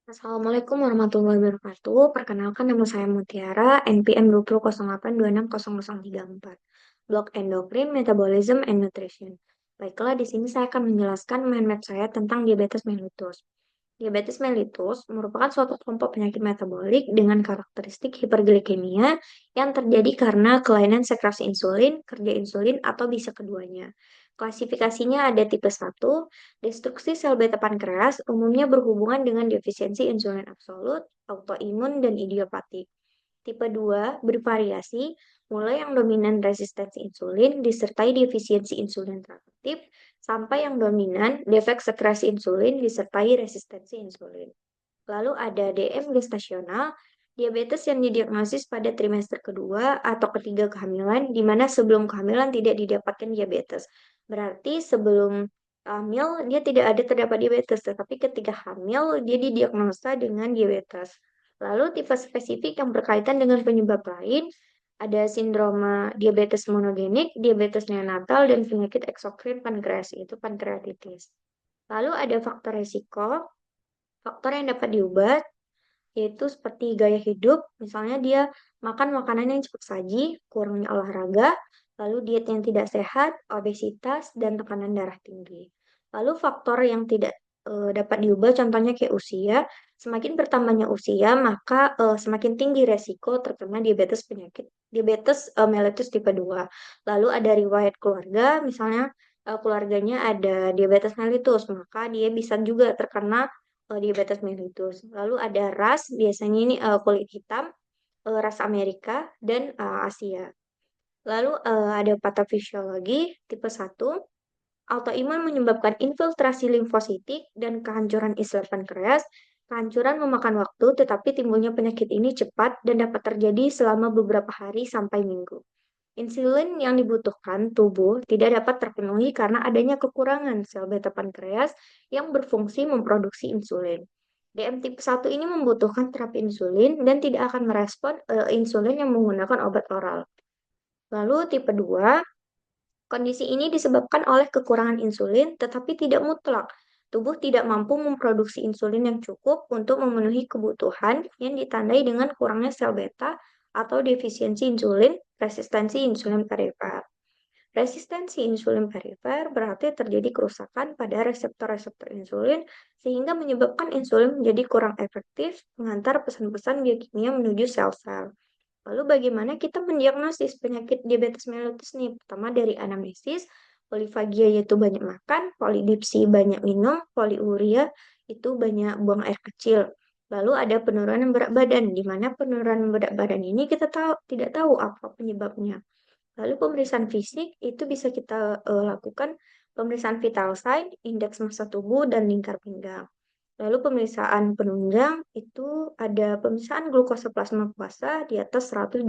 Assalamualaikum warahmatullahi wabarakatuh. Perkenalkan nama saya Mutiara, NPM 2008260034. Blok Endokrin, Metabolism, and Nutrition. Baiklah, di sini saya akan menjelaskan mind map saya tentang diabetes mellitus. Diabetes mellitus merupakan suatu kelompok penyakit metabolik dengan karakteristik hiperglikemia yang terjadi karena kelainan sekresi insulin, kerja insulin, atau bisa keduanya. Klasifikasinya ada tipe 1, destruksi sel beta pankreas umumnya berhubungan dengan defisiensi insulin absolut, autoimun, dan idiopatik. Tipe 2 bervariasi, mulai yang dominan resistensi insulin disertai defisiensi insulin reaktif, sampai yang dominan defek sekresi insulin disertai resistensi insulin. Lalu ada DM gestasional, diabetes yang didiagnosis pada trimester kedua atau ketiga kehamilan, di mana sebelum kehamilan tidak didapatkan diabetes. Berarti sebelum hamil dia tidak ada terdapat diabetes, tetapi ketika hamil dia didiagnosa dengan diabetes. Lalu tipe spesifik yang berkaitan dengan penyebab lain, ada sindroma diabetes monogenik, diabetes neonatal, dan penyakit eksokrin pankreas, itu pankreatitis. Lalu ada faktor resiko. Faktor yang dapat diubah yaitu seperti gaya hidup, misalnya dia makan makanan yang cepat saji, kurangnya olahraga, lalu diet yang tidak sehat, obesitas, dan tekanan darah tinggi. Lalu faktor yang tidak dapat diubah, contohnya kayak usia, semakin bertambahnya usia, maka semakin tinggi resiko terkena diabetes mellitus tipe 2. Lalu ada riwayat keluarga, misalnya keluarganya ada diabetes mellitus, maka dia bisa juga terkena diabetes mellitus. Lalu ada ras, biasanya ini kulit hitam, ras Amerika, dan Asia. Lalu ada patofisiologi tipe 1, autoimun menyebabkan infiltrasi limfositik dan kehancuran islet pankreas. Kehancuran memakan waktu, tetapi timbulnya penyakit ini cepat dan dapat terjadi selama beberapa hari sampai minggu. Insulin yang dibutuhkan tubuh tidak dapat terpenuhi karena adanya kekurangan sel beta pankreas yang berfungsi memproduksi insulin. DM tipe 1 ini membutuhkan terapi insulin dan tidak akan merespon insulin yang menggunakan obat oral. Lalu tipe 2, kondisi ini disebabkan oleh kekurangan insulin tetapi tidak mutlak. Tubuh tidak mampu memproduksi insulin yang cukup untuk memenuhi kebutuhan yang ditandai dengan kurangnya sel beta atau defisiensi insulin, resistensi insulin perifer. Resistensi insulin perifer berarti terjadi kerusakan pada reseptor-reseptor insulin sehingga menyebabkan insulin menjadi kurang efektif mengantar pesan-pesan biokimia menuju sel-sel. Lalu bagaimana kita mendiagnosis penyakit diabetes mellitus nih? Pertama dari anamnesis, polifagia yaitu banyak makan, polidipsi banyak minum, poliuria itu banyak buang air kecil. Lalu ada penurunan berat badan, di mana penurunan berat badan ini kita tidak tahu apa penyebabnya. Lalu pemeriksaan fisik itu bisa kita lakukan pemeriksaan vital sign, indeks massa tubuh, dan lingkar pinggang. Lalu pemeriksaan penunjang itu ada pemeriksaan glukosa plasma puasa di atas 126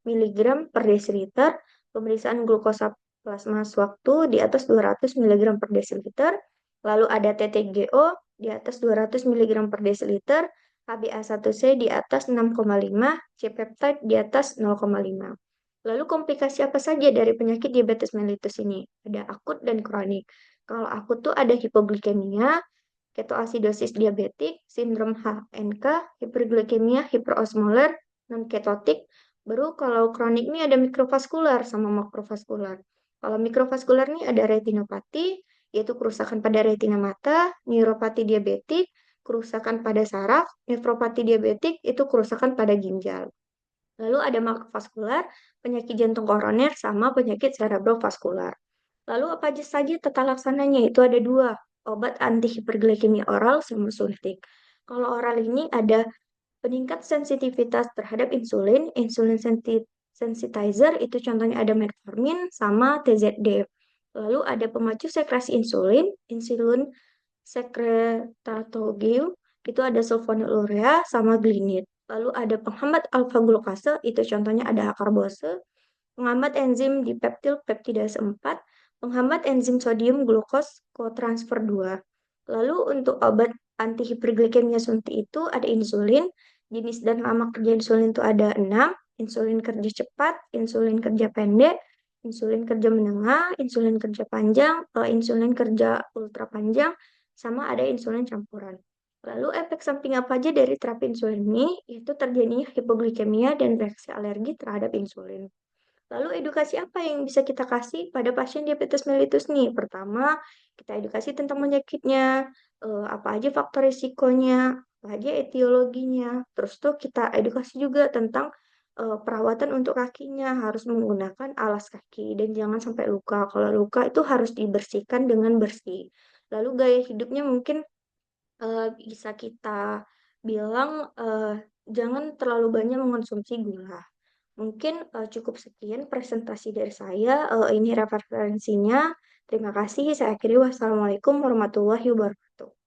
mg per desiliter, pemeriksaan glukosa plasma sewaktu di atas 200 mg per desiliter, lalu ada TTGO di atas 200 mg per desiliter, HbA1c di atas 6,5, C-peptide di atas 0,5. Lalu komplikasi apa saja dari penyakit diabetes mellitus ini? Ada akut dan kronik. Kalau akut tuh ada hipoglikemia, ketoasidosis diabetik, sindrom HNK, hiperglikemia, hiperosmolar, non-ketotik. Baru kalau kronik ini ada mikrovaskular sama makrovaskular. Kalau mikrovaskular ini ada retinopati, yaitu kerusakan pada retina mata, neuropati diabetik, kerusakan pada saraf, nefropati diabetik, itu kerusakan pada ginjal. Lalu ada makrovaskular, penyakit jantung koroner, sama penyakit cerebrovaskular. Lalu apa saja tata laksananya? Itu ada dua, obat anti hiperglikemia oral sama suntik. Kalau oral ini ada peningkat sensitivitas terhadap insulin, insulin sensitizer, itu contohnya ada metformin sama TZD. Lalu ada pemacu sekresi insulin, insulin sekretatogil, itu ada sulfonylurea sama glinit. Lalu ada penghambat alfa glukase, itu contohnya ada akarbose, penghambat enzim dipeptil peptidase 4, penghambat enzim sodium glukos kotransfer 2. Lalu untuk obat anti hiperglikemia suntik itu ada insulin, jenis dan lama kerja insulin itu ada 6, insulin kerja cepat, insulin kerja pendek, insulin kerja menengah, insulin kerja panjang, insulin kerja ultra panjang, sama ada insulin campuran. Lalu efek samping apa aja dari terapi insulin ini? Itu terjadinya hipoglikemia dan reaksi alergi terhadap insulin. Lalu edukasi apa yang bisa kita kasih pada pasien diabetes mellitus nih? Pertama, kita edukasi tentang penyakitnya, apa aja faktor risikonya, apa aja etiologinya. Terus tuh kita edukasi juga tentang perawatan untuk kakinya, harus menggunakan alas kaki dan jangan sampai luka. Kalau luka itu harus dibersihkan dengan bersih. Lalu gaya hidupnya mungkin bisa kita bilang jangan terlalu banyak mengonsumsi gula. Mungkin, cukup sekian presentasi dari saya, ini referensinya. Terima kasih, saya akhiri. Wassalamualaikum warahmatullahi wabarakatuh.